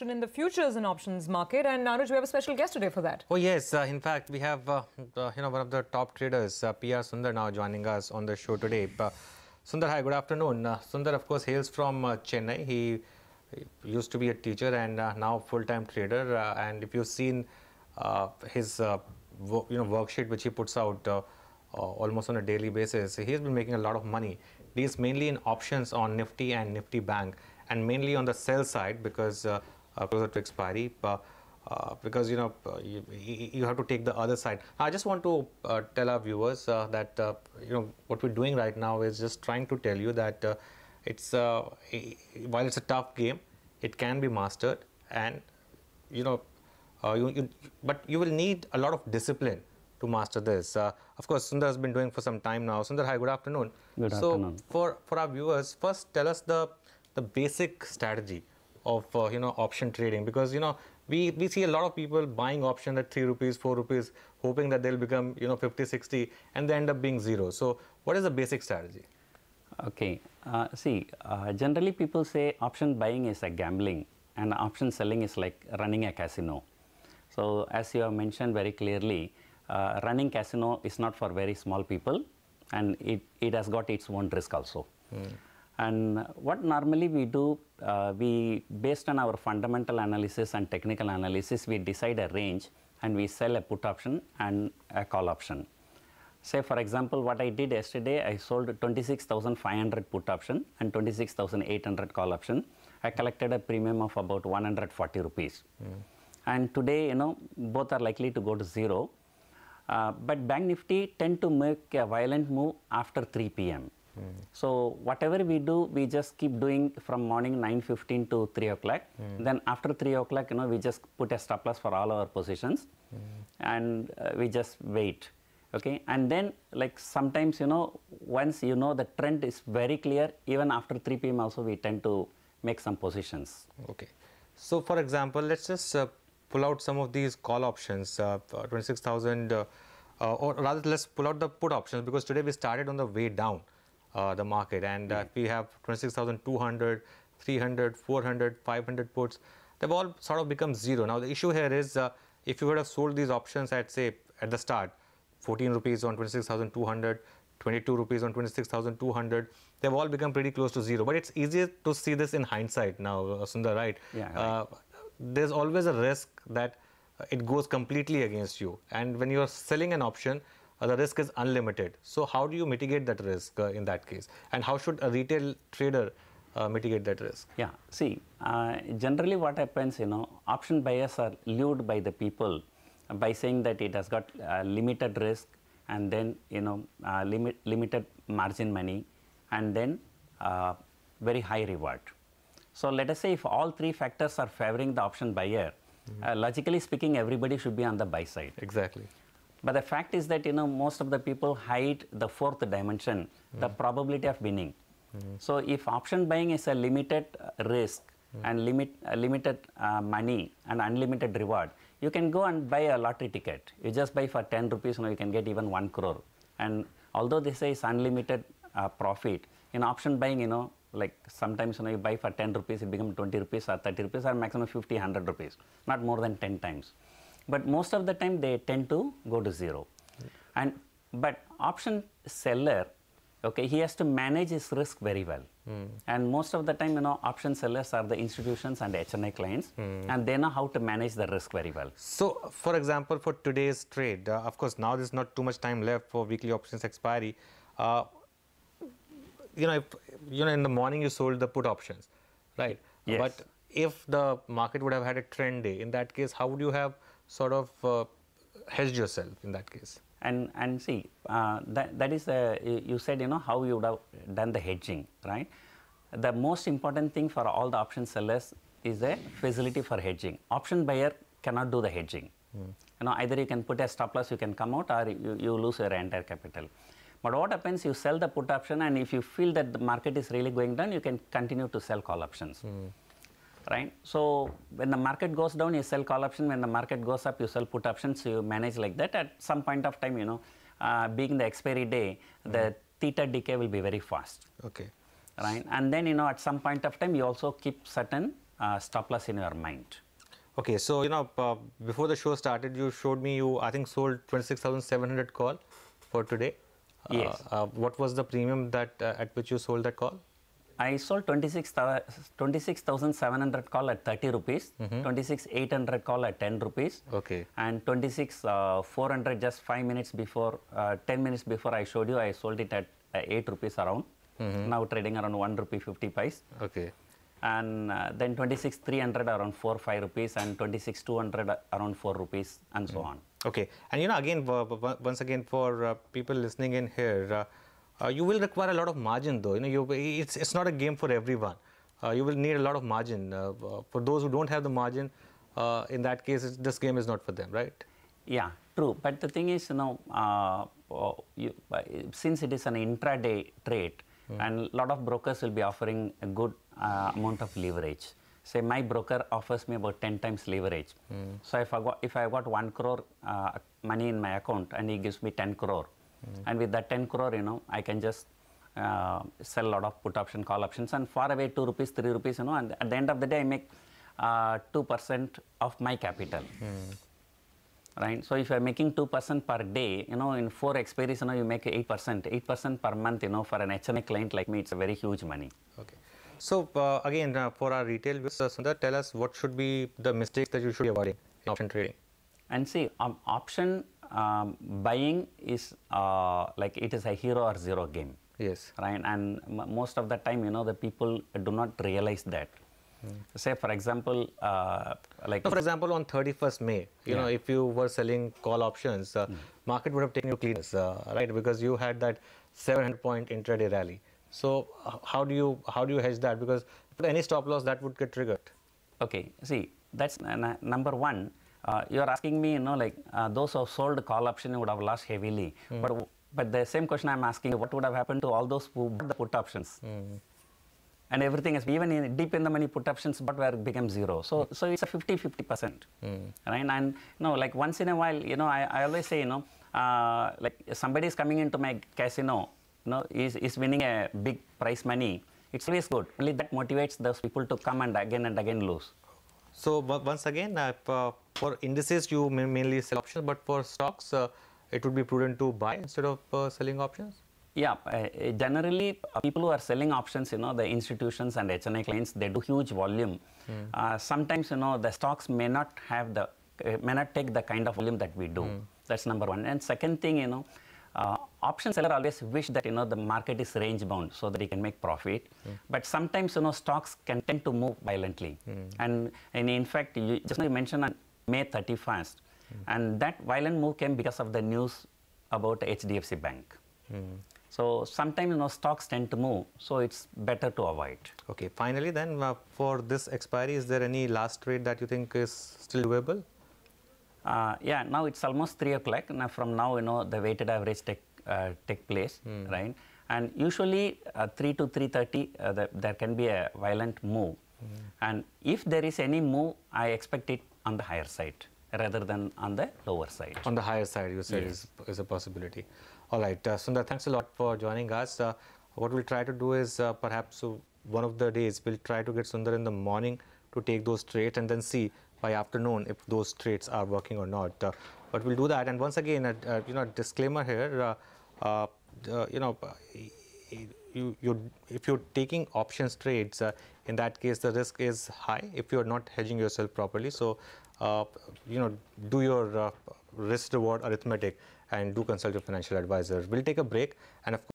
in the futures and options market, and Anuj, we have a special guest today for that. Oh yes, in fact, we have one of the top traders, PR Sundar, now joining us on the show today. Sundar, hi, good afternoon. Sundar, of course, hails from Chennai. He used to be a teacher and now full-time trader. And if you've seen his worksheet which he puts out almost on a daily basis, he's been making a lot of money. He's mainly in options on Nifty and Nifty Bank, and mainly on the sell side because closer to expiry. Because you have to take the other side. I just want to tell our viewers that what we're doing right now is just trying to tell you that while it's a tough game, it can be mastered, and but you will need a lot of discipline to master this. Of course, Sundar has been doing for some time now. Sundar, hi, good afternoon. Good afternoon. So for our viewers, first tell us the basic strategy of option trading, because we see a lot of people buying option at 3 rupees, 4 rupees, hoping that they'll become 50, 60, and they end up being zero. So what is the basic strategy? Okay, generally people say option buying is a gambling and option selling is like running a casino. So as you have mentioned very clearly, running casino is not for very small people, and it has got its own risk also. And what normally we do, we based on our fundamental analysis and technical analysis, we decide a range and we sell a put option and a call option. Say for example, what I did yesterday, I sold 26,500 put option and 26,800 call option. I collected a premium of about 140 rupees. And today, both are likely to go to zero. But Bank Nifty tend to make a violent move after 3 p.m. So whatever we do, we just keep doing from morning 9:15 to 3 o'clock. Then after 3 o'clock, we just put a stop loss for all our positions, and we just wait. Okay, and then like sometimes once the trend is very clear, even after 3 p.m. also we tend to make some positions. Okay, so for example, let's just pull out some of these call options, 26,000, or rather let's pull out the put options, because today we started on the way down the market, and we have 26,200, 300, 400, 500 puts. They've all sort of become zero. Now the issue here is if you would have sold these options at, say, at the start, 14 rupees on 26,200, 22 rupees on 26,200, they've all become pretty close to zero. But it's easier to see this in hindsight now, Sundar, right? Yeah, right. There's always a risk that it goes completely against you. And when you're selling an option, the risk is unlimited. So how do you mitigate that risk in that case? And how should a retail trader mitigate that risk? Yeah, see, generally what happens, option buyers are lured by the people by saying that it has got limited risk, and then, limited margin money, and then very high reward. So let us say if all three factors are favoring the option buyer, logically speaking, everybody should be on the buy side. Exactly. But the fact is that, most of the people hide the fourth dimension, the probability of winning. So if option buying is a limited risk and limited money and unlimited reward, you can go and buy a lottery ticket. You just buy for 10 rupees, you can get even 1 crore. And although they say it's unlimited profit, in option buying, like sometimes you buy for 10 rupees, it becomes 20 rupees or 30 rupees or maximum 50, 100 rupees, not more than 10 times. But most of the time they tend to go to zero. But option seller, okay, he has to manage his risk very well. And most of the time, option sellers are the institutions and HNI clients, and they know how to manage the risk very well. So, for example, for today's trade, of course, now there's not too much time left for weekly options expiry. If, in the morning you sold the put options, right? Yes. But if the market would have had a trend day, in that case, how would you have sort of hedged yourself in that case? And see, that is, you said, how you would have done the hedging, right? The most important thing for all the option sellers is a facility for hedging. Option buyer cannot do the hedging. Either you can put a stop loss, you can come out, or you lose your entire capital. But what happens, you sell the put option, and if you feel that the market is really going down, you can continue to sell call options. Right? So when the market goes down, you sell call option. When the market goes up, you sell put options. So you manage like that. At some point of time, being the expiry day, the theta decay will be very fast. Okay. Right? And then, at some point of time, you also keep certain stop loss in your mind. Okay, so before the show started, you showed me you I think sold 26,700 call for today. Yes. What was the premium that at which you sold that call? I sold 26,700 call at 30 rupees, 26,800 call at 10 rupees, Okay. and 26,400 just 5 minutes before, 10 minutes before I showed you, I sold it at 8 rupees around. Now trading around 1 rupee 50 paise. Okay. And then 26,300 around 4-5 rupees, and 26,200 around 4 rupees, and so on. Okay, and again, once again, for people listening in here, you will require a lot of margin, though. It's not a game for everyone. You will need a lot of margin. For those who don't have the margin, in that case, this game is not for them, right? Yeah, true. But the thing is, since it is an intraday trade, and a lot of brokers will be offering a good amount of leverage. Say my broker offers me about 10 times leverage. So if I got 1 crore money in my account and he gives me 10 crore, and with that 10 crore, I can just sell a lot of put option, call options, and far away 2 rupees, 3 rupees, and at the end of the day, I make 2% of my capital. Right? So if you are making 2% per day, in 4 expiries, you make 8%. 8% per month, for an HNI client like me, it's a very huge money. Okay. So again, for our retail viewers, Sundar, tell us what should be the mistakes that you should be avoiding in option trading. And see, option buying is like it is a hero or zero game. Yes. Right? And most of the time, the people do not realize that. Say, for example, for example, on 31st May, if you were selling call options, market would have taken you cleaners, right? Because you had that 700-point intraday rally. So how do you hedge that? Because for any stop loss, that would get triggered. Okay. See, that's number one. You're asking me, those who have sold call option would have lost heavily. But the same question I'm asking, what would have happened to all those who bought the put options? And everything is, even deep in the money put options, but where it became zero. So it's a 50-50%. Right? And like once in a while, I always say, like somebody is coming into my casino, is winning a big prize money. It's always good. Only that motivates those people to come and again lose. So once again, for indices, you mainly sell options, but for stocks, it would be prudent to buy instead of selling options? Yeah, generally people who are selling options, the institutions and HNI clients, they do huge volume. Sometimes, the stocks may not take the kind of volume that we do. That's number one. And second thing, option seller always wish that, the market is range bound so that he can make profit. But sometimes, stocks can tend to move violently. And in fact, you mentioned on May 31st, and that violent move came because of the news about HDFC Bank. So sometimes stocks tend to move, so it's better to avoid. Okay, finally then, for this expiry, is there any last trade that you think is still doable? Yeah, now it's almost 3 o'clock. Now from now, the weighted average take place, right? And usually 3 to 3:30, there can be a violent move. And if there is any move, I expect it on the higher side rather than on the lower side. On the higher side, you said, yes, is a possibility. All right, Sundar, thanks a lot for joining us. What we'll try to do is perhaps one of the days we'll try to get Sundar in the morning to take those trades and then see by afternoon if those trades are working or not. But we'll do that. And once again, a disclaimer here. If you're taking options trades, in that case the risk is high if you're not hedging yourself properly. So do your risk reward arithmetic and do consult your financial advisor. We'll take a break, and of course